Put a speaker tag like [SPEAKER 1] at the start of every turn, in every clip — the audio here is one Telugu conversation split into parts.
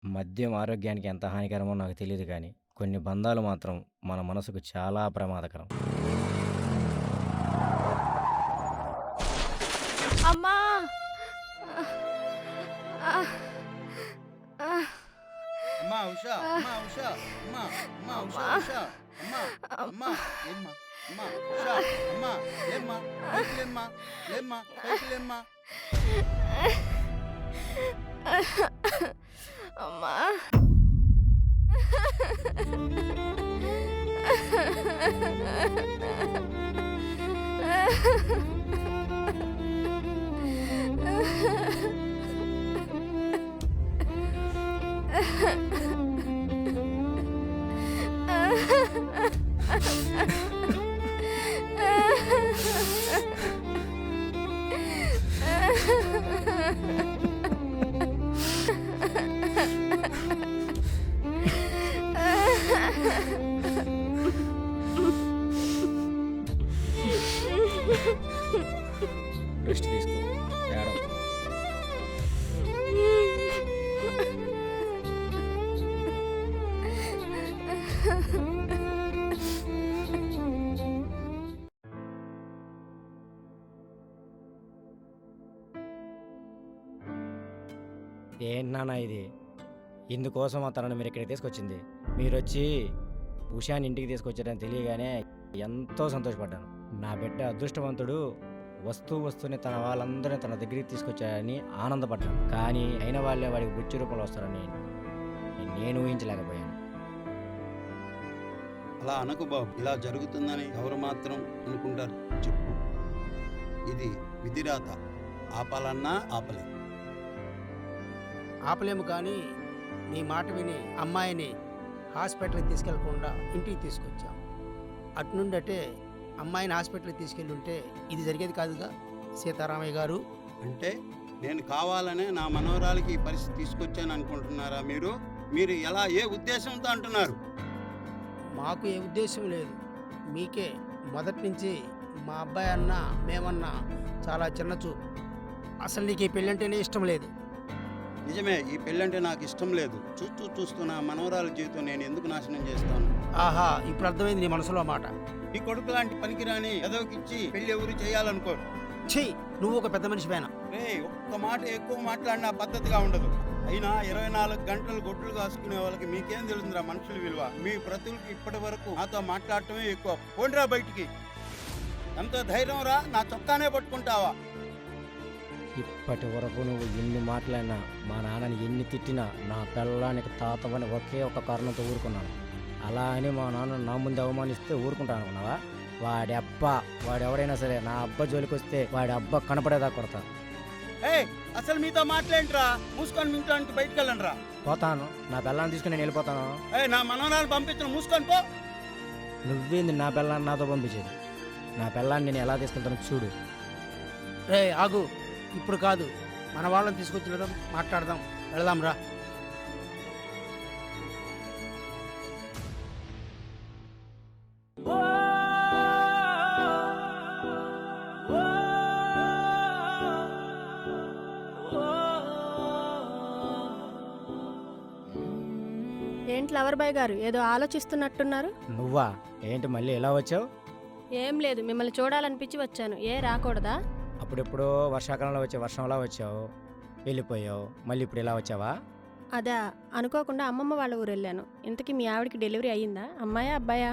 [SPEAKER 1] మద్యం ఆరోగ్యానికి ఎంత హానికరమో నాకు తెలియదు కానీ కొన్ని బంధాలు మాత్రం మన మనసుకు చాలా ప్రమాదకరం.
[SPEAKER 2] అమ్మా!
[SPEAKER 3] అమ్మా ఉషా, అమ్మా ఉషా, అమ్మా అమ్మా ఉషా, ఉషా, అమ్మా అమ్మా ఏమ్మా, అమ్మా ఉషా, అమ్మా ఏమ్మా, పైకి లేమ్మా, లేమ్మా, పైకి లేమ్మా.
[SPEAKER 2] అమ్మా!
[SPEAKER 1] రెస్ట్ తీసుకో, ఏడవకు. ఏంటి నాన్న ఇది? ఇందుకోసం ఆ తనను మీరు ఇక్కడికి తీసుకొచ్చింది. మీరు వచ్చి ఉషాని ఇంటికి తీసుకొచ్చారని తెలియగానే ఎంతో సంతోషపడ్డాను. నా బిడ్డ అదృష్టవంతుడు, వస్తూనే తన వాళ్ళందరినీ తన దగ్గరికి తీసుకొచ్చారని ఆనందపడ్డాను. కానీ అయిన వాళ్ళే వాడికి మృత్యు రూపంలో వస్తారని నేను ఊహించలేకపోయాను.
[SPEAKER 3] అలా అనకు బాబు, ఇలా జరుగుతుందని ఎవరు మాత్రం అనుకుంటారు చెప్పు. ఇది విధిరాత, ఆపాలన్నా ఆపలేం.
[SPEAKER 4] ఆపలేము, కానీ నీ మాట విని అమ్మాయిని హాస్పిటల్కి తీసుకెళ్లకుండా ఇంటికి తీసుకొచ్చాం. అటునుండి అటే అమ్మాయిని హాస్పిటల్కి తీసుకెళ్ళి ఉంటే ఇది జరిగేది కాదుగా సీతారామయ్య గారు.
[SPEAKER 3] అంటే నేను కావాలనే నా మనవరాలకి ఈ పరిస్థితి తీసుకొచ్చాను అనుకుంటున్నారా మీరు? మీరు ఎలా, ఏ ఉద్దేశంతో అంటున్నారు?
[SPEAKER 4] మాకు ఏ ఉద్దేశం లేదు, మీకే మొదటి నుంచి మా అబ్బాయి అన్నా మేమన్నా చాలా చిన్న చూపు. అసలు నీకు ఈ పెళ్ళంటేనే ఇష్టం లేదు.
[SPEAKER 3] నిజమే, ఈ పెళ్ళంటే నాకు ఇష్టం లేదు. చూస్తున్న మనవరాల జీవితం నేను ఎందుకు నాశనం చేస్తాను?
[SPEAKER 4] ఆహా, ఇప్పుడు అర్థమైంది నీ మనసులో మాట.
[SPEAKER 3] ఈ కొడుకు లాంటి పనికిరాని ఎదవకిచ్చి పెళ్లి ఎవరు చేయాలనుకోరు.
[SPEAKER 4] ఛీ, నువ్వు ఒక పెద్ద మనిషిపైన.
[SPEAKER 3] రే, ఒక్క మాట ఎక్కువ మాట్లాడినా పద్ధతిగా ఉండదు. అయినా 24 గంటలు గొడ్లు కాసుకునే వాళ్ళకి మీకేం తెలుస్తుందిరా మనుషుల విలువ? మీ ప్రతులకి ఇప్పటి వరకు నాతో మాట్లాడటమే ఎక్కువ. పోండిరా బయటికి. ఎంతో ధైర్యం రా, నా చొక్కానే పట్టుకుంటావా?
[SPEAKER 1] ఇప్పటి వరకు నువ్వు ఎన్ని మాట్లాడినా, మా నాన్నని ఎన్ని తిట్టినా, నా పిల్లానికి తాతవని ఒకే ఒక కారణంతో ఊరుకున్నాను. అలా అని మా నాన్న నా ముందు అవమానిస్తే ఊరుకుంటాను అనుకున్నావా? వాడెవడైనా సరే నా అబ్బ జోలికి వస్తే వాడి అబ్బ కనపడేదా కొడతా.
[SPEAKER 3] అసలు మీతో మాట్లాడరా, మూసుకొని ఇంట్లో బయటకు వెళ్ళండి రా.
[SPEAKER 1] పోతాను, నా పిల్లాన్ని తీసుకుని నేను వెళ్ళిపోతాను.
[SPEAKER 3] నా మనవరాలు పంపించిన, మూసుకొని పో.
[SPEAKER 1] నువ్వేంది నా పిల్లాన్ని నాతో పంపించేది? నా పిల్లాన్ని నేను ఎలా తీసుకెళ్తాను చూడు.
[SPEAKER 4] రే ఆగు, ఇప్పుడు కాదు, మన వాళ్ళని తీసుకొచ్చి మాట్లాడదాం, వెళదాం రా.
[SPEAKER 2] ఏంటి లవర్ బాయ్ గారు ఏదో ఆలోచిస్తున్నట్టున్నారు?
[SPEAKER 1] నువ్వా? ఏంటి మళ్ళీ ఎలా వచ్చావు?
[SPEAKER 2] ఏం లేదు, మిమ్మల్ని చూడాలనిపించి వచ్చాను. ఏ రాకూడదా?
[SPEAKER 1] అప్పుడెప్పుడో వర్షాకాలంలో వచ్చే వర్షంలా వచ్చావు, వెళ్ళిపోయావు, మళ్ళీ ఇప్పుడు ఇలా వచ్చావా?
[SPEAKER 2] అదా, అనుకోకుండా అమ్మమ్మ వాళ్ళ ఊరు వెళ్ళాను. ఇంతకీ మీ ఆవిడకి డెలివరీ అయ్యిందా? అమ్మాయా అబ్బాయా?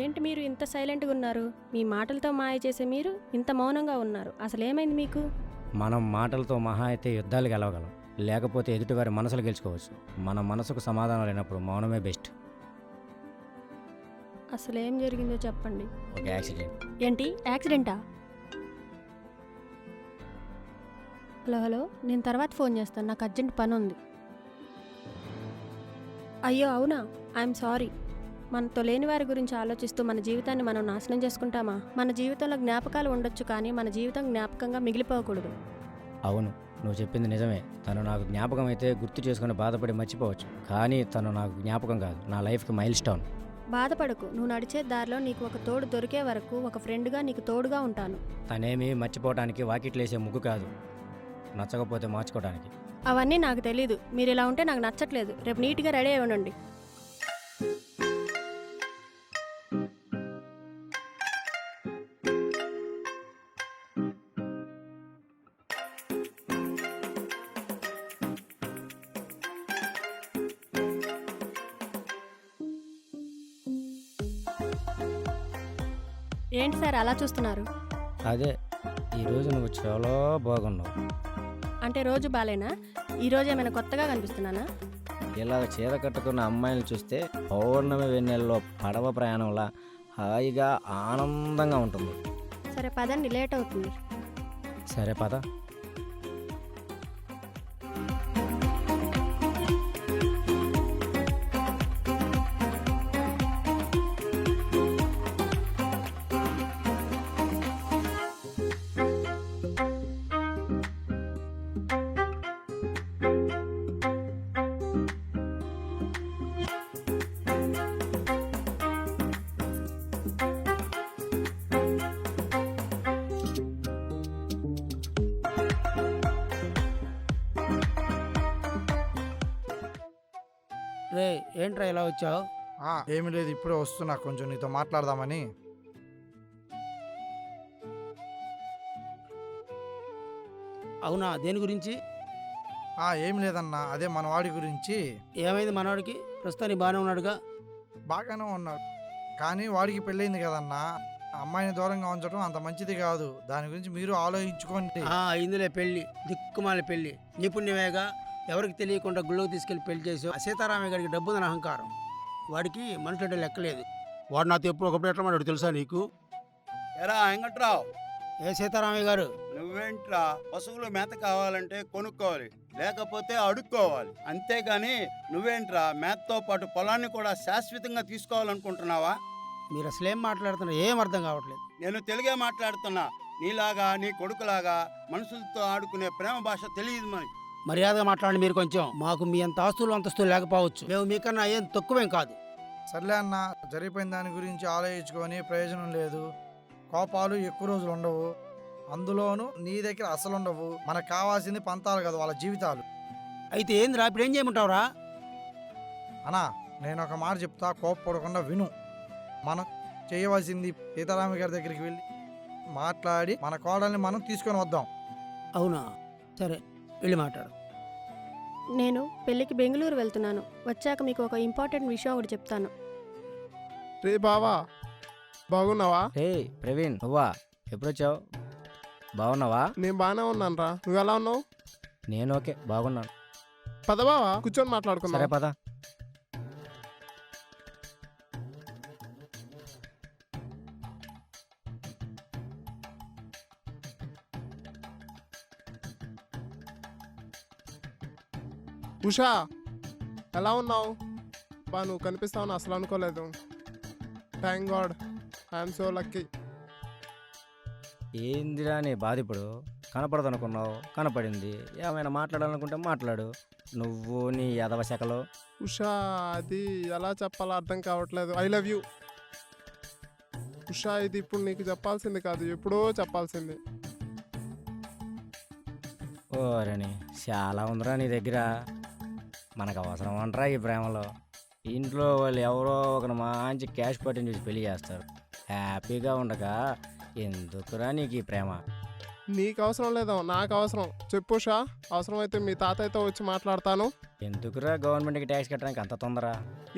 [SPEAKER 2] ఏంటి మీరు ఇంత సైలెంట్గా ఉన్నారు? మీ మాటలతో మాయ చేసే మీరు ఇంత మౌనంగా ఉన్నారు. అసలు ఏమైంది మీకు?
[SPEAKER 1] మనం మాటలతో మహా అయితే యుద్ధాలు గెలవగలం, లేకపోతే ఎదుటివారి మనసులు గెలుచుకోవచ్చు. మన మనసుకు సమాధానం లేనప్పుడు మౌనమే బెస్ట్.
[SPEAKER 2] అసలు ఏం జరిగిందో చెప్పండి.
[SPEAKER 1] ఒక యాక్సిడెంట్.
[SPEAKER 2] ఏంటి యాక్సిడెంటా? హలో హలో, నేను తర్వాత ఫోన్ చేస్తాను, నాకు అర్జెంట్ పని ఉంది. అయ్యో అవునా, ఐఎమ్ సారీ. మనతో లేని వారి గురించి ఆలోచిస్తూ మన జీవితాన్ని మనం నాశనం చేసుకుంటామా? మన జీవితంలో జ్ఞాపకాలు ఉండొచ్చు, కానీ మన జీవితం జ్ఞాపకంగా మిగిలిపోకూడదు.
[SPEAKER 1] అవును, నువ్వు చెప్పింది నిజమే. తను నాకు జ్ఞాపకం అయితే గుర్తు చేసుకుని బాధపడి మర్చిపోవచ్చు, కానీ తను నాకు జ్ఞాపకం కాదు, నా లైఫ్కి మైల్ స్టోన్.
[SPEAKER 2] బాధపడకు, నువ్వు నడిచే దారిలో నీకు ఒక తోడు దొరికే వరకు ఒక ఫ్రెండ్గా నీకు తోడుగా ఉంటాను.
[SPEAKER 1] తనేమి మర్చిపోవడానికి వాకిట్లేసే ముగ్గు కాదు, నచ్చకపోతే మార్చుకోవడానికి.
[SPEAKER 2] అవన్నీ నాకు తెలీదు. మీరు ఇలా ఉంటే నాకు నచ్చట్లేదు. రేపు నీట్గా రెడీ అయి ఉండండి. ఏంటి సార్ అలా చూస్తున్నారు?
[SPEAKER 1] అదే, ఈరోజు నువ్వు చాలా బాగున్నావు.
[SPEAKER 2] అంటే రోజు బాలేనా? ఈరోజు ఏమైనా కొత్తగా కనిపిస్తున్నానా?
[SPEAKER 1] ఇలా చీర కట్టుకున్న అమ్మాయిని చూస్తే పౌర్ణమి వెన్నెల్లో పడవ ప్రయాణంలా హాయిగా ఆనందంగా ఉంటుంది.
[SPEAKER 2] సరే పదండి, లేట్ అవుతుంది.
[SPEAKER 1] సరే పద.
[SPEAKER 4] రే ఏంట్రా ఇలా వచ్చావు?
[SPEAKER 5] ఏమీ లేదు, ఇప్పుడే వస్తున్నా, కొంచెం నీతో మాట్లాడదామని.
[SPEAKER 4] అవునా, దేని గురించి?
[SPEAKER 5] ఏం లేదన్నా, అదే మన వాడి గురించి.
[SPEAKER 4] ఏమైంది మనవాడికి? ప్రస్తుతానికి బాగానే ఉన్నాడుగా?
[SPEAKER 5] బాగానే ఉన్నాడు, కానీ వాడికి పెళ్ళయింది కదన్నా. అమ్మాయిని దూరంగా ఉంచడం అంత మంచిది కాదు. దాని గురించి మీరు ఆలోచించుకోండి.
[SPEAKER 4] అయిందిలే పెళ్ళి, దిక్కుమాల పెళ్ళి. నిపుణ్యమేగా, ఎవరికి తెలియకుండా గుళ్ళోకి తీసుకెళ్లి పెళ్లి చేసావు. సీతారామయ్య గారికి డబ్బుందని అహంకారం. వాడికి మనుషులంటే లెక్కలేదు. వాడు నాతో ఎప్పుడు ఒకప్పుడు ఎట్లా మాట్లాడు తెలుసా నీకు?
[SPEAKER 3] ఎరా వెంకట్రావు,
[SPEAKER 4] ఏ సీతారామయ్య గారు?
[SPEAKER 3] నువ్వేంట్రా, పశువులు మేత కావాలంటే కొనుక్కోవాలి, లేకపోతే అడుక్కోవాలి. అంతేగాని నువ్వేంట్రా మేతతో పాటు పొలాన్ని కూడా శాశ్వతంగా తీసుకోవాలనుకుంటున్నావా?
[SPEAKER 4] మీరు అసలేం మాట్లాడుతున్నారు? ఏం అర్థం కావట్లేదు.
[SPEAKER 3] నేను తెలుగే మాట్లాడుతున్నా. నీలాగా నీ కొడుకులాగా మనుషులతో ఆడుకునే ప్రేమ భాష తెలియదు మనకి.
[SPEAKER 4] మర్యాదగా మాట్లాడండి మీరు కొంచెం. మాకు మీ అంత ఆస్తులు అంతస్తులు లేకపోవచ్చు, మేము మీకన్నా ఏం తక్కువేం కాదు.
[SPEAKER 5] సర్లే అన్న, జరిగిపోయిన దాని గురించి ఆలోచించుకొని ప్రయోజనం లేదు. కోపాలు ఎక్కువ రోజులు ఉండవు, అందులోనూ నీ దగ్గర అసలు ఉండవు. మనకు కావాల్సింది పంతాలు కదా, వాళ్ళ జీవితాలు.
[SPEAKER 4] అయితే ఏందిరా, ఇప్పుడు ఏం చేయమంటావురా?
[SPEAKER 5] అన్నా, నేను ఒక మాట చెప్తా, కోపపడకుండా విను. మనం చేయవలసింది సీతారామ గారి దగ్గరికి వెళ్ళి మాట్లాడి మన కోడల్ని మనం తీసుకొని వద్దాం.
[SPEAKER 4] అవునా, సరే వెళ్ళి మాట్లాడు.
[SPEAKER 2] నేను పెళ్ళికి బెంగళూరు వెళ్తున్నాను. వచ్చాక మీకు ఒక ఇంపార్టెంట్ విషయం ఒకటి చెప్తాను.
[SPEAKER 6] రే బావా, బాగున్నావా?
[SPEAKER 1] హే ప్రవీణ్, నువ్వా? ఎప్పుడొచ్చావు? బాగున్నావా?
[SPEAKER 6] నేను బాగానే ఉన్నాను రా, నువ్వు ఎలా ఉన్నావు?
[SPEAKER 1] నేను ఓకే, బాగున్నాను.
[SPEAKER 6] పద బావా, కూర్చొని
[SPEAKER 1] సరే
[SPEAKER 6] మాట్లాడుకున్నా.
[SPEAKER 1] పద.
[SPEAKER 6] ఉషా, ఎలా ఉన్నావు? బా, నువ్వు కనిపిస్తావని అసలు అనుకోలేదు. Thank God, I'm so lucky.
[SPEAKER 1] ఏందిరా నీ బాధ ఇప్పుడు? కనపడదు అనుకున్నావు, కనపడింది. ఏమైనా మాట్లాడాలనుకుంటే మాట్లాడు. నువ్వు నీ యదవ శాఖలో.
[SPEAKER 6] ఉషా, అది ఎలా చెప్పాలో అర్థం కావట్లేదు. I love you. ఉషా, ఇది ఇప్పుడు నీకు చెప్పాల్సింది కాదు, ఎప్పుడో చెప్పాల్సింది.
[SPEAKER 1] ఓరని చాలా ఉందిరా నీ దగ్గర. మనకు అవసరం అంటారా ఈ ప్రేమలో? ఇంట్లో వాళ్ళు ఎవరో ఒకరు మంచి క్యాష్ పట్టిని చూసి పెళ్లి చేస్తారు. హ్యాపీగా ఉండగా ఎందుకురా నీకు ఈ ప్రేమ?
[SPEAKER 6] నీకు అవసరం లేదో నాకు అవసరం. చెప్పు ఉషా, అవసరమైతే మీ తాతయ్యతో వచ్చి మాట్లాడతాను.
[SPEAKER 1] ఎందుకురా గవర్నమెంట్కి ట్యాక్స్ కట్టడానికి అంత తొందర?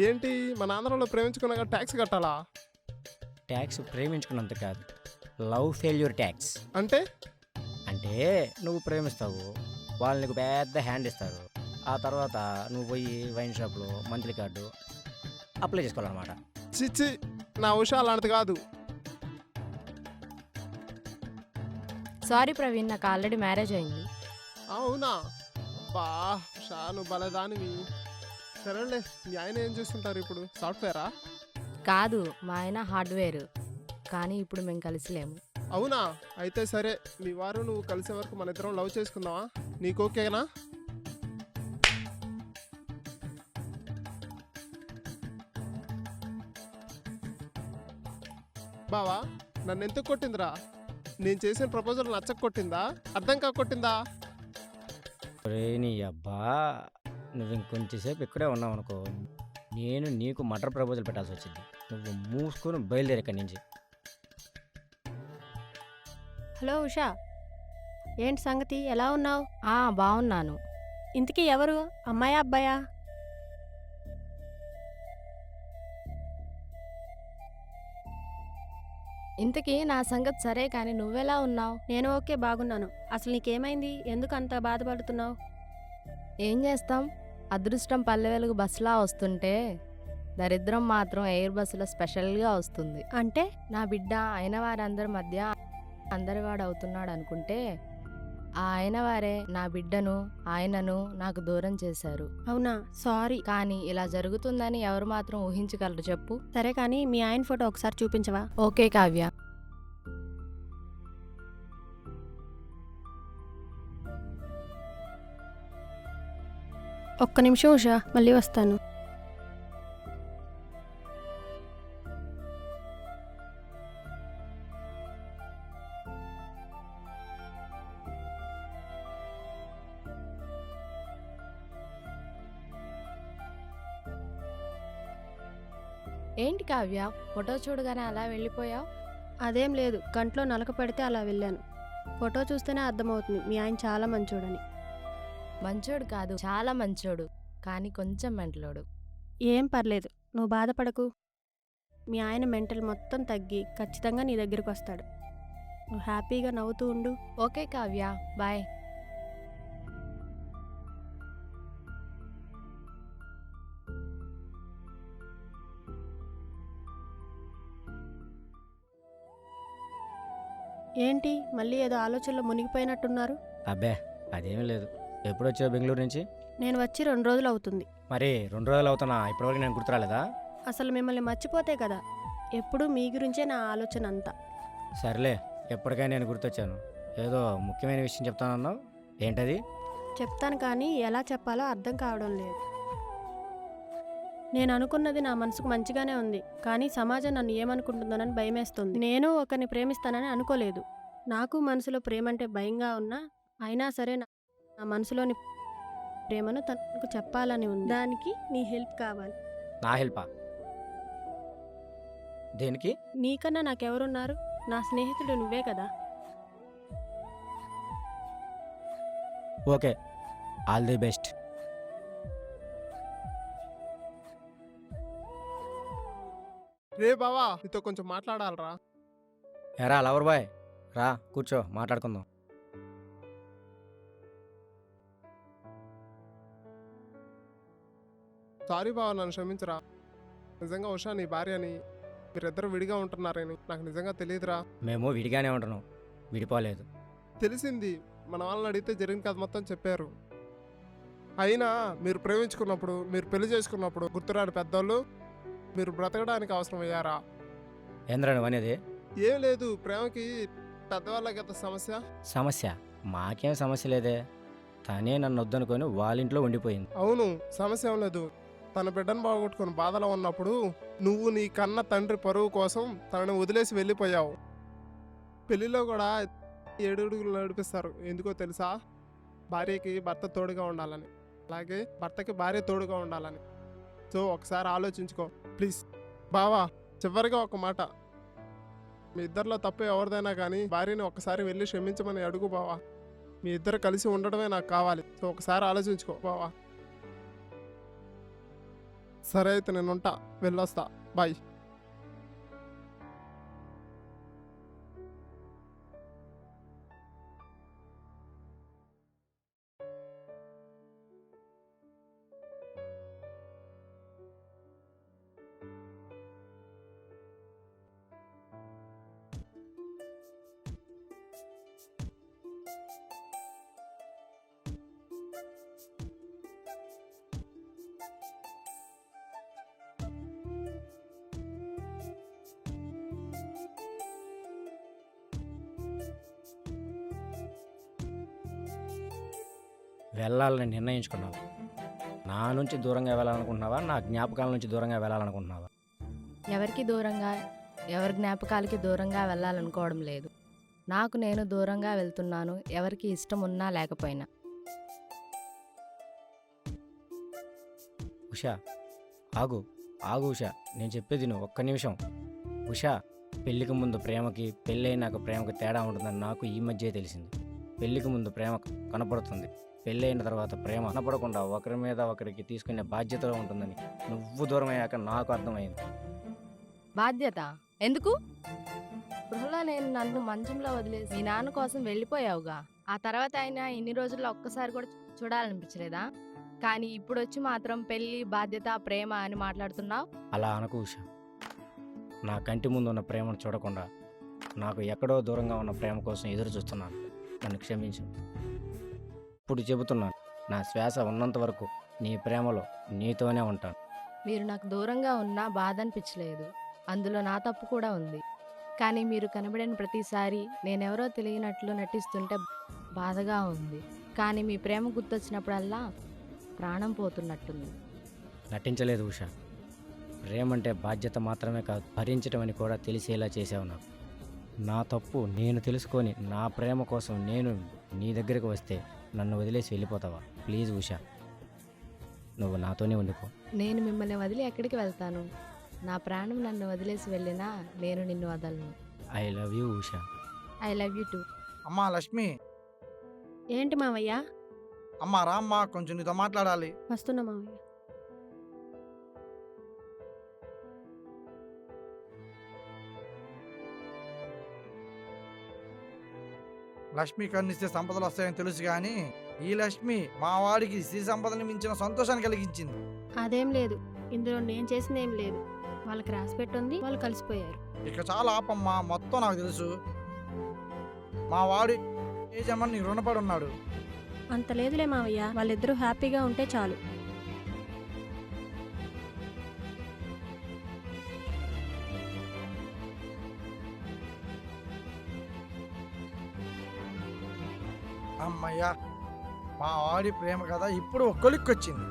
[SPEAKER 6] ఏంటి మన ఆంధ్రలో ప్రేమించుకున్నాక ట్యాక్స్ కట్టాలా?
[SPEAKER 1] ట్యాక్స్ ప్రేమించుకున్నంత కాదు, లవ్ ఫెయిల్యూర్ ట్యాక్స్.
[SPEAKER 6] అంటే
[SPEAKER 1] అంటే నువ్వు ప్రేమిస్తావు, వాళ్ళు నీకు పెద్ద హ్యాండ్ ఇస్తారు. ఆ తర్వాత నువ్వు పోయి వైన్ షాప్లో మంత్లీ కార్డు అప్లై చేసుకోవాలన్నమాట.
[SPEAKER 6] చిచ్చి, నా ఉషా అలాంటిది కాదు.
[SPEAKER 7] సారీ ప్రవీణ్, నాకు ఆల్రెడీ మ్యారేజ్ అయింది.
[SPEAKER 6] అవునా? బా ఉషా, నువ్వు బలదానివి. సరేలే, మీ ఆయన ఏం చేస్తుంటారు ఇప్పుడు? సాఫ్ట్వేరా?
[SPEAKER 7] కాదు, మా ఆయన హార్డ్వేర్. కానీ ఇప్పుడు మేము కలిసి లేము.
[SPEAKER 6] అవునా? అయితే సరే, మీ వారు నువ్వు కలిసే వరకు మన ఇద్దరం లవ్ చేసుకుందామా? నీకు ఓకేనా? బావా, నన్ను ఎందుకు కొట్టిందిరా? నేను చేసిన ప్రపోజల్ నచ్చక కొట్టిందా, అర్థం కాక కొట్టిందా?
[SPEAKER 1] రే నీ అబ్బా, నువ్వు ఇంకొంచెంసేపు ఇక్కడే ఉన్నావు అనుకో, నేను నీకు మటర్ ప్రపోజల్ పెట్టాల్సి వచ్చింది. నువ్వు మూసుకొని బయలుదేరి ఇక్కడి నుంచి.
[SPEAKER 2] హలో ఉషా, ఏంటి సంగతి? ఎలా ఉన్నావు?
[SPEAKER 7] బాగున్నాను.
[SPEAKER 2] ఇంతకీ ఎవరు, అమ్మాయా అబ్బాయా?
[SPEAKER 7] ఇంతకీ నా సంగతి సరే, కానీ నువ్వెలా ఉన్నావు?
[SPEAKER 2] నేను ఓకే, బాగున్నాను. అసలు నీకేమైంది? ఎందుకు అంత బాధపడుతున్నావు?
[SPEAKER 7] ఏం చేస్తాం, అదృష్టం పల్లె వెలుగు బస్సులా వస్తుంటే దరిద్రం మాత్రం ఎయిర్ బస్సులో స్పెషల్గా వస్తుంది.
[SPEAKER 2] అంటే
[SPEAKER 7] నా బిడ్డ అయిన వారందరి మధ్య అందరివాడు అవుతున్నాడు అనుకుంటే, ఆ అయిన వారే నా బిడ్డను ఆయనను నాకు దూరం చేశారు.
[SPEAKER 2] అవునా? సారీ.
[SPEAKER 7] కానీ ఇలా జరుగుతుందని ఎవరు మాత్రం ఊహించగలరు చెప్పు?
[SPEAKER 2] సరే కానీ మీ ఆయన ఫోటో ఒకసారి చూపించవా?
[SPEAKER 7] ఓకే కావ్య.
[SPEAKER 2] ఒక్క నిమిషం ఉషా, మళ్ళీ వస్తాను.
[SPEAKER 7] ఏంటి కావ్య, ఫోటో చూడగానే అలా వెళ్ళిపోయావు?
[SPEAKER 2] అదేం లేదు, కంట్లో నలక పెడితే అలా వెళ్ళాను. ఫోటో చూస్తేనే అర్థమవుతుంది మీ ఆయన చాలా మంచోడని.
[SPEAKER 7] మంచోడు కాదు, చాలా మంచోడు, కానీ కొంచెం మెంటలోడు.
[SPEAKER 2] ఏం పర్లేదు, నువ్వు బాధపడకు. మీ ఆయన మెంటల్ మొత్తం తగ్గి ఖచ్చితంగా నీ దగ్గరికి వస్తాడు. నువ్వు హ్యాపీగా నవ్వుతూ ఉండు.
[SPEAKER 7] Okay Kavya, bye.
[SPEAKER 2] ఏంటి మళ్ళీ ఏదో ఆలోచనలో మునిగిపోయినట్టున్నారు?
[SPEAKER 1] అబ్బే అదేమీ లేదు. ఎప్పుడు వచ్చావు బెంగళూరు నుంచి?
[SPEAKER 2] నేను వచ్చి 2 రోజులు అవుతుంది.
[SPEAKER 1] మరి 2 రోజులు అవుతున్నా, ఇప్పటివరకు నేను గుర్తురాలేదా?
[SPEAKER 2] అసలు మిమ్మల్ని మర్చిపోతే కదా, ఎప్పుడూ మీ గురించే నా ఆలోచన అంతా.
[SPEAKER 1] సర్లే, ఎప్పటికైనా నేను గుర్తొచ్చాను. ఏదో ముఖ్యమైన విషయం చెప్తానన్నావు, ఏంటది?
[SPEAKER 2] చెప్తాను కానీ ఎలా చెప్పాలో అర్థం కావడం లేదు. నేను అనుకున్నది నా మనసుకు మంచిగానే ఉంది, కానీ సమాజం నన్ను ఏమనుకుంటుందోనని భయమేస్తుంది. నేను ఒకరిని ప్రేమిస్తానని అనుకోలేదు. నాకు మనసులో ప్రేమ అంటే భయంగా ఉన్నా, అయినా సరే నా మనసులోని ప్రేమను తనకు చెప్పాలని ఉంది. దానికి నీ హెల్ప్ కావాలి.
[SPEAKER 1] నా హెల్పా? దేనికి?
[SPEAKER 2] నీకన్నా నాకెవరున్నారు? నా స్నేహితుడు నువ్వే కదా.
[SPEAKER 1] Okay, all the best.
[SPEAKER 6] రే బావా, నీతో కొంచెం మాట్లాడాలరా.
[SPEAKER 1] ఎరా లవర్ బాయ్, రా కూర్చో, మాట్లాడుకుందాం.
[SPEAKER 6] సారీ బావా, నన్ను క్షమించరా. నిజంగా ఉషా నీ భార్యని, మీరిద్దరు విడిగా ఉంటున్నారని నాకు నిజంగా తెలియదురా.
[SPEAKER 1] మేము విడిగానే ఉంటున్నాం, విడిపోలేదు.
[SPEAKER 6] తెలిసింది, మన వాళ్ళని అడిగితే జరిగిన కథ మొత్తం చెప్పారు. అయినా మీరు ప్రేమించుకున్నప్పుడు, మీరు పెళ్లి చేసుకున్నప్పుడు గుర్తురాని పెద్దోళ్ళు మీరు బ్రతకడానికి అవసరమయ్యారా?
[SPEAKER 1] ఏంద్రా నువ్వు అనేది?
[SPEAKER 6] ఏం లేదు, ప్రేమకి పెద్దవాళ్ళకి ఎంత సమస్య.
[SPEAKER 1] సమస్య? మాకేం సమస్య లేదే. తనే నన్ను వద్దనుకొని వాళ్ళింట్లో ఉండిపోయింది.
[SPEAKER 6] అవును, సమస్య ఏం లేదు. తన బిడ్డను బాగొట్టుకుని బాధలో ఉన్నప్పుడు నువ్వు నీ కన్న తండ్రి పరువు కోసం తనని వదిలేసి వెళ్ళిపోయావు. పెళ్లిలో కూడా 7 అడుగులు నడిపిస్తారు, ఎందుకో తెలుసా? భార్యకి భర్త తోడుగా ఉండాలని, అలాగే భర్తకి భార్య తోడుగా ఉండాలని. సో ఒకసారి ఆలోచించుకో ప్లీజ్. బావా, చివరిగా ఒక మాట, మీ ఇద్దరిలో తప్పు ఎవరిదైనా కానీ భార్యని ఒకసారి వెళ్ళి క్షమించమని అడుగు బావా. మీ ఇద్దరు కలిసి ఉండడమే నాకు కావాలి. సో ఒకసారి ఆలోచించుకో బావా. సరే అయితే నేను ఉంటా, వెళ్ళొస్తా, బాయ్.
[SPEAKER 1] వెళ్ళాలని నిర్ణయించుకున్నావా? నా నుంచి దూరంగా వెళ్ళాలనుకుంటున్నావా, నా జ్ఞాపకాల నుంచి దూరంగా వెళ్ళాలనుకుంటున్నావా?
[SPEAKER 7] ఎవరికి దూరంగా, ఎవరి జ్ఞాపకాలకి దూరంగా వెళ్ళాలనుకోవడం లేదు. నాకు నేను దూరంగా వెళ్తున్నాను, ఎవరికి ఇష్టం ఉన్నా లేకపోయినా.
[SPEAKER 1] ఉషా, ఆగు ఆగు ఉషా, నేను చెప్పేది నువ్వు ఒక్క నిమిషం. ఉషా, పెళ్ళికి ముందు ప్రేమకి, పెళ్ళైనాక ప్రేమకి తేడా ఉంటుందని నాకు ఈ మధ్యే తెలిసింది. పెళ్ళికి ముందు ప్రేమ కనపడుతుంది, పెళ్ళైన తర్వాత ప్రేమ కనపడకుండా ఒకరి మీద ఒకరికి తీసుకునే బాధ్యతలో ఉంటుందని నువ్వు దూరం అయ్యాక నాకు అర్థమైంది.
[SPEAKER 7] బాధ్యత ఎందుకు? గృహలో నేను నన్ను మంచంలో వదిలేసి మీ నాన్న కోసం వెళ్ళిపోయావుగా. ఆ తర్వాత అయినా ఇన్ని రోజుల్లో ఒక్కసారి కూడా చూడాలనిపించలేదా? కానీ ఇప్పుడు వచ్చి మాత్రం పెళ్ళి, బాధ్యత, ప్రేమ అని మాట్లాడుతున్నావు.
[SPEAKER 1] అలా అనకు ఉషా. నా కంటి ముందు ఉన్న ప్రేమను చూడకుండా నాకు ఎక్కడో దూరంగా ఉన్న ప్రేమ కోసం ఎదురు చూస్తున్నాను. నన్ను క్షమించు. ఇప్పుడు చెబుతున్నాను, నా శ్వాస ఉన్నంత వరకు నీ ప్రేమలో నీతోనే ఉంటాను.
[SPEAKER 7] మీరు నాకు దూరంగా ఉన్నా బాధ అనిపించలేదు, అందులో నా తప్పు కూడా ఉంది. కానీ మీరు కనబడిన ప్రతిసారి నేనెవరో తెలియనట్లు నటిస్తుంటే బాధగా ఉంది. కానీ మీ ప్రేమ గుర్తొచ్చినప్పుడల్లా ప్రాణం పోతున్నట్టుంది.
[SPEAKER 1] నటించలేదు ఉషా. ప్రేమంటే బాధ్యత మాత్రమే కాదు, భరించడం అని కూడా తెలిసేలా చేసావు నాకు. నా తప్పు నేను తెలుసుకొని నా ప్రేమ కోసం నేను నీ దగ్గరికి వస్తే నన్ను వదిలేసి వెళ్ళిపోతావా? ప్లీజ్ ఉషా, నువ్వు నాతోనే ఉండిపో.
[SPEAKER 7] నేను మిమ్మల్ని వదిలి ఎక్కడికి వెళ్తాను? నా ప్రాణం నన్ను వదిలేసి వెళ్ళినా నేను నిన్ను వదలను.
[SPEAKER 1] I love you Usha.
[SPEAKER 7] I love you two.
[SPEAKER 5] అమ్మా లక్ష్మి,
[SPEAKER 2] ఏంటి మావయ్య?
[SPEAKER 5] అమ్మా రామ్మా, కొంచెం నీతో మాట్లాడాలి.
[SPEAKER 2] వస్తున్నా మావయ్య.
[SPEAKER 5] లక్ష్మి కన్నిస్తే సంపదలు వస్తాయని తెలుసు కానీ ఈ లక్ష్మి మా వాడికి స్త్రీ సంపదను మించిన సంతోషాన్ని కలిగించింది.
[SPEAKER 2] అదేం లేదు, ఇందులో నేను చేసింది ఏం లేదు. వాళ్ళకి రాసి పెట్టుంది, వాళ్ళు కలిసిపోయారు.
[SPEAKER 5] ఇక చాలా ఆపమ్మా, మొత్తం నాకు తెలుసు. మా వాడు ఏ జన్మని రుణపడి ఉన్నాడు.
[SPEAKER 2] అంత లేదులే మావయ్య, వాళ్ళిద్దరూ హ్యాపీగా ఉంటే చాలు.
[SPEAKER 5] అమ్మయ్యా, మా వాడి ప్రేమ కథ ఇప్పుడు ఒక్కొలిక్కొచ్చింది.